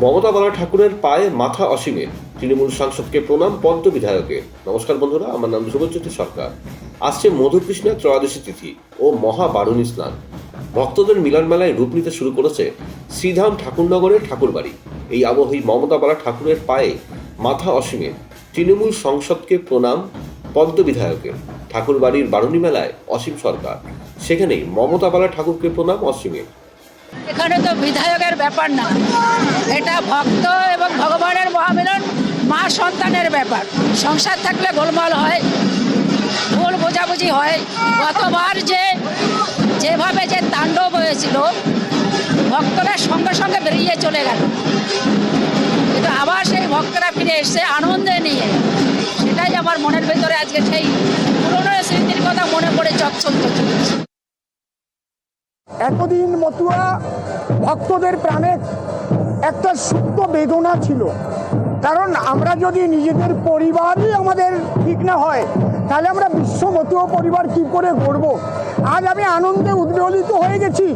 মমতা বালা ঠাকুরের পায়ে মাথা অসীমের, তৃণমূল সাংসদকে প্রণাম পদ্ম বিধায়কের। নমস্কার বন্ধুরা, আমার নাম ধ্রুবজ্যোতি সরকার। আসছে মধুকৃষ্ণের ত্রয়োদশী তিথি ও মহাবারুণী স্নান। ভক্তদের মিলন মেলায় রূপ নিতে শুরু করেছে শ্রীধাম ঠাকুরনগরের ঠাকুরবাড়ি। এই আবহে মমতা বালা ঠাকুরের পায়ে মাথা অসীমের, তৃণমূল সাংসদকে প্রণাম পদ্ম বিধায়কের। ঠাকুরবাড়ির বারুণী মেলায় অসীম সরকার, সেখানেই মমতা বালা ঠাকুরকে প্রণাম অসীমের। এখানে তো বিধায়কের ব্যাপার না, এটা ভক্ত এবং ভগবানের মহামিলন, মা সন্তানের ব্যাপার। সংসার থাকলে গোলমাল হয়, ভুল বোঝাবুঝি হয়। গতবার যেভাবে যে তাণ্ডব হয়েছিল, ভক্তরা সঙ্গে সঙ্গে বেরিয়ে চলে গেল, কিন্তু আবার সেই ভক্তরা ফিরে এসছে আনন্দে নিয়ে। সেটাই আমার মনের ভেতরে আজকে সেই পুরনো স্মৃতির কথা মনে পড়ে চচ্চল চলছে। এতদিন মতুয়া ভক্তদের প্রাণে একটা সুপ্ত বেদনা ছিল, কারণ আমরা যদি নিজেদের পরিবারই আমাদের ঠিক না হয়, তাহলে আমরা বিশ্ব মতুয়া পরিবার কি করে গড়ব। আজ আমি আনন্দে উদ্বেলিত হয়ে গেছি।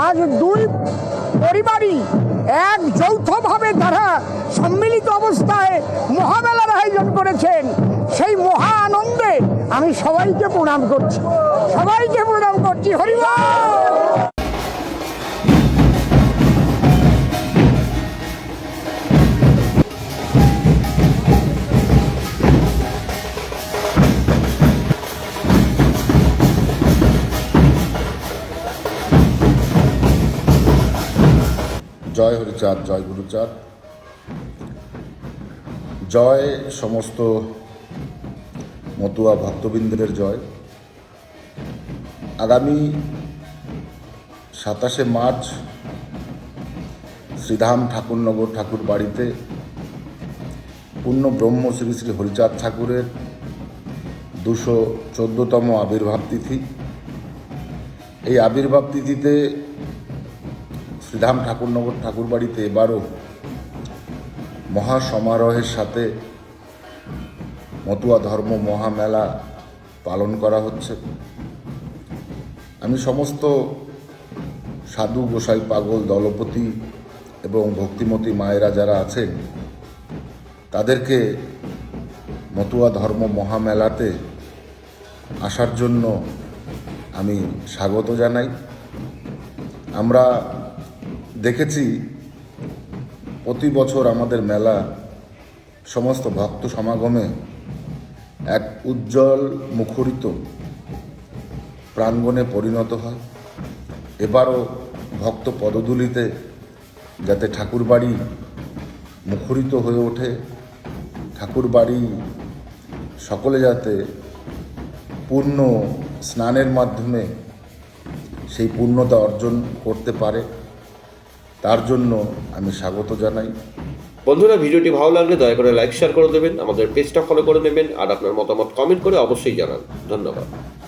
আজ দুই পরিবারই এক যৌথভাবে তারা সম্মিলিত অবস্থায় মহামেলার আয়োজন করেছেন। সেই মহা আনন্দে আমি সবাইকে প্রণাম করছি, হরিবল। জয় হরিচাঁদ, জয় গুরুচাঁদ, জয় সমস্ত মতুয়া ভক্তবৃন্দের জয়। আগামী 27শে মার্চ শ্রীধাম ঠাকুরনগর ঠাকুর বাড়িতে পূর্ণ ব্রহ্ম শ্রী শ্রী হরিচাঁদ ঠাকুরের 214তম আবির্ভাব তিথি। এই আবির্ভাব তিথিতে শ্রীধাম ঠাকুরনগর ঠাকুর বাড়িতে এবারও মহাসমারোহের সাথে মতুয়া ধর্ম মহামেলা পালন করা হচ্ছে। আমি সমস্ত সাধু গোসাই পাগল দলপতি এবং ভক্তিমতী মায়েরা যারা আছেন তাদেরকে মতুয়া ধর্ম মহামেলাতে আসার জন্য আমি স্বাগত জানাই। আমরা দেখেছি প্রতি বছর আমাদের মেলা সমস্ত ভক্ত সমাগমে এক উজ্জ্বল মুখরিত প্রাঙ্গণে পরিণত হয়। এবারও ভক্ত পদধূলিতে যাতে ঠাকুরবাড়ি মুখরিত হয়ে ওঠে, ঠাকুরবাড়ি সকলে যাতে পূর্ণ স্নানের মাধ্যমে সেই পূর্ণতা অর্জন করতে পারে, তার জন্য আমি স্বাগত জানাই। বন্ধুরা, ভিডিওটি ভালো লাগলে দয়া করে লাইক শেয়ার করে দেবেন, আমাদের পেজটা ফলো করে নেবেন, আর আপনার মতামত কমেন্ট করে অবশ্যই জানান। ধন্যবাদ।